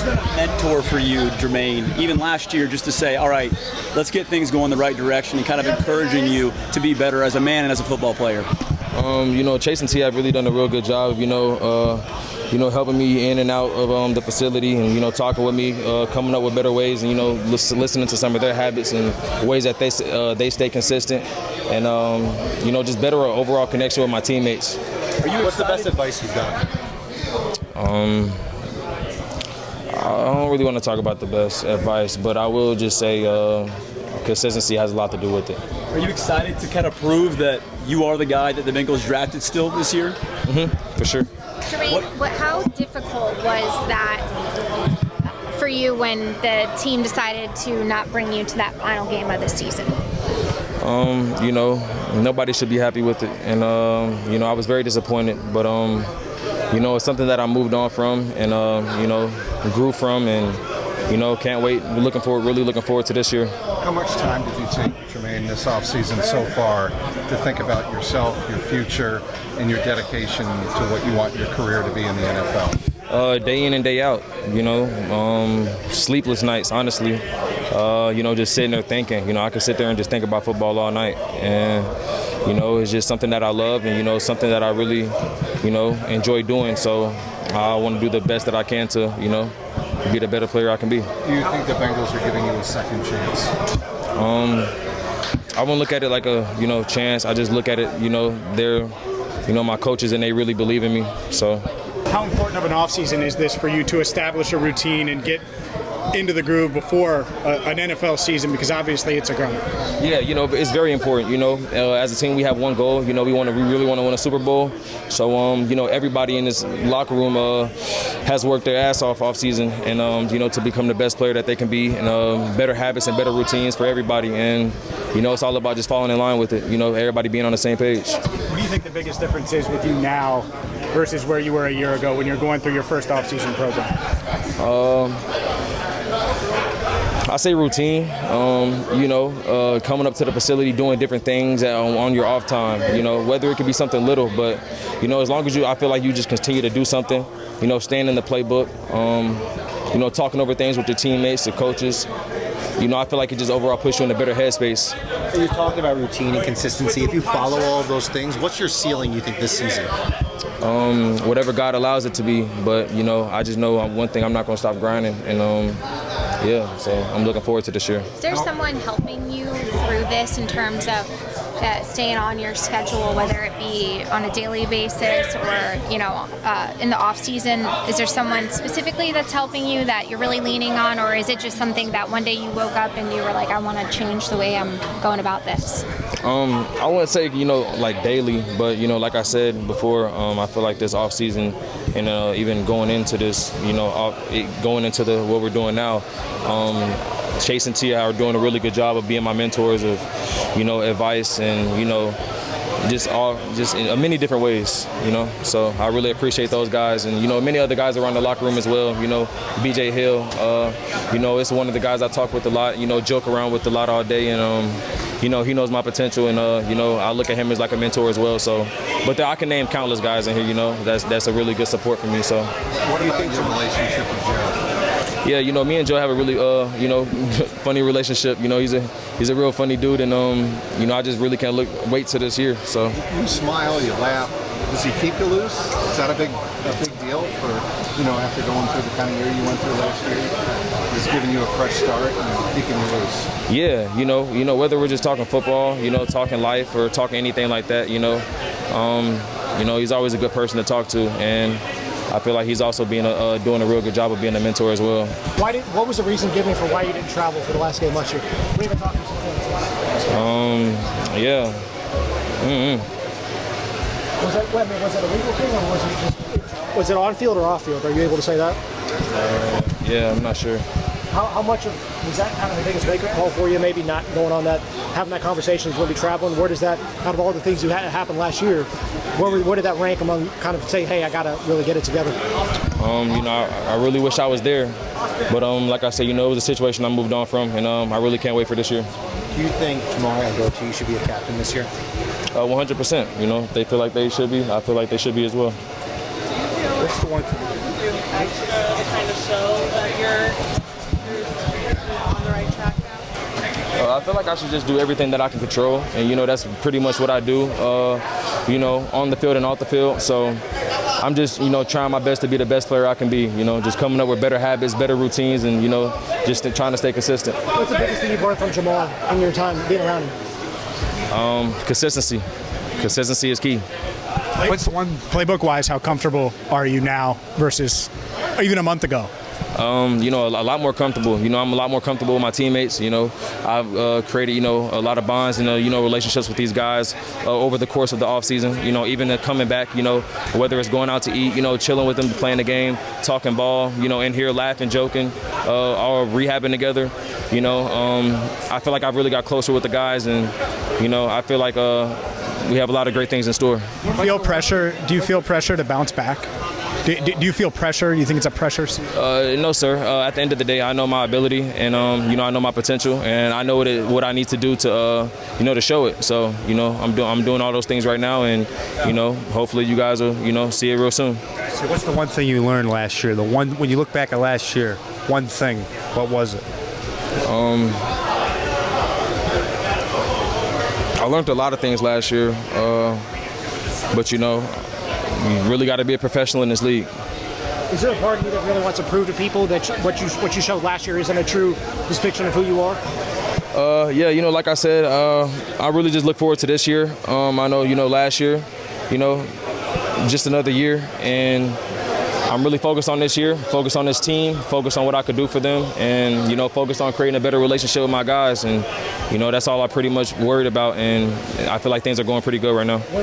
has been a mentor for you, Jermaine, even last year, just to say, all right, let's get things going the right direction and kind of encouraging you to be better as a man and as a football player? Chase and T have really done a real good job, helping me in and out of the facility and, talking with me, coming up with better ways and, listening to some of their habits and ways that they stay consistent and, just better overall connection with my teammates. What's the best advice you've gotten? I don't really want to talk about the best advice, but I will just say consistency has a lot to do with it. Are you excited to kind of prove that you are the guy that the Bengals drafted still this year? Mm-hmm, for sure. Jermaine, how difficult was that for you when the team decided to not bring you to that final game of the season? Nobody should be happy with it. And, I was very disappointed. But, it's something that I moved on from and, grew from and, can't wait. Really looking forward to this year. How much time did you take, Jermaine, this offseason so far to think about yourself, your future, and your dedication to what you want your career to be in the NFL? Day in and day out, sleepless nights, honestly. Just sitting there thinking. I could sit there and just think about football all night. And, it's just something that I love and, something that I really, enjoy doing. So I want to do the best that I can to, be the better player I can be. Do you think the Bengals are giving you a second chance? I won't look at it like a, chance. I just look at it, they're, my coaches and they really believe in me. So. How important of an offseason is this for you to establish a routine and get into the groove before an NFL season, because obviously it's a grind? Yeah, it's very important. As a team, we have one goal. We really want to win a Super Bowl. So, everybody in this locker room has worked their ass off season, and to become the best player that they can be, and better habits and better routines for everybody. And it's all about just falling in line with it. Everybody being on the same page. What do you think the biggest difference is with you now versus where you were a year ago when you're going through your first off-season program? I say routine, coming up to the facility, doing different things on your off time, whether it could be something little, but, as long as I feel like you just continue to do something, staying in the playbook, talking over things with your teammates, the coaches, I feel like it just overall puts you in a better headspace. You're talking about routine and consistency. If you follow all of those things, what's your ceiling, you think, this season? Whatever God allows it to be, but, I just know one thing, I'm not going to stop grinding, and, so I'm looking forward to this year. Is there someone helping you through this in terms of staying on your schedule, whether it be on a daily basis or, in the off season? Is there someone specifically that's helping you that you're really leaning on, or is it just something that one day you woke up and you were like, I want to change the way I'm going about this? I wouldn't say, like daily, but, like I said before, I feel like this off season and even going into this, going into what we're doing now, Chase and T are doing a really good job of being my mentors of, advice and, just in many different ways, So I really appreciate those guys and, many other guys around the locker room as well, BJ Hill, it's one of the guys I talk with a lot, joke around with a lot all day and, he knows my potential and, I look at him as like a mentor as well. So, but I can name countless guys in here, that's a really good support for me. So. What do you think your relationship with Joe? Yeah, me and Joe have a really, funny relationship. He's a real funny dude, and I just really can't wait till this year. So you smile, you laugh. Does he keep you loose? Is that a big deal for after going through the kind of year you went through last year? He's giving you a fresh start and keeping you loose. Yeah, whether we're just talking football, talking life or talking anything like that, he's always a good person to talk to, and I feel like he's also doing a real good job of being a mentor as well. What was the reason given for why you didn't travel for the last game last year? We haven't talked to some things. Yeah. Mm-hmm. Was that a legal thing, or was it was it on field or off field? Are you able to say that? Yeah, I'm not sure. How much was that kind of the biggest wake-up call for you? Maybe not going on that, having that conversation is going to be traveling. Where does that, out of all the things that happened last year, where did that rank among kind of saying, hey, I got to really get it together? I really wish I was there, but like I said, it was a situation I moved on from, and I really can't wait for this year. Do you think Jamar and Goatee should be a captain this year? 100%. They feel like they should be. I feel like they should be as well. What's the one? Kind of show I feel like I should just do everything that I can control, and that's pretty much what I do. On the field and off the field. So I'm just trying my best to be the best player I can be. Just coming up with better habits, better routines, and just trying to stay consistent. What's the biggest thing you've learned from Jamal in your time being around him? Consistency. Consistency is key. What's one playbook-wise? How comfortable are you now versus even a month ago? A lot more comfortable. I'm a lot more comfortable with my teammates. I've created, a lot of bonds and, relationships with these guys over the course of the offseason. Even coming back, whether it's going out to eat, chilling with them, playing the game, talking ball, in here laughing, joking, all rehabbing together. I feel like I've really got closer with the guys, and, I feel like we have a lot of great things in store. Do you feel pressure? Do you feel pressure to bounce back? Do you feel pressure? Do you think it's a pressure? No, sir. At the end of the day, I know my ability, and I know my potential, and I know what I need to do to to show it. So I'm doing all those things right now, and hopefully you guys will see it real soon. So what's the one thing you learned last year? When you look back at last year, one thing, what was it? I learned a lot of things last year, but you really got to be a professional in this league. Is there a part of you that really wants to prove to people that what you showed last year isn't a true depiction of who you are? Yeah, like I said, I really just look forward to this year. I know, last year, just another year, and I'm really focused on this year, focused on this team, focused on what I could do for them, and, focused on creating a better relationship with my guys. And, that's all I'm pretty much worried about, and I feel like things are going pretty good right now.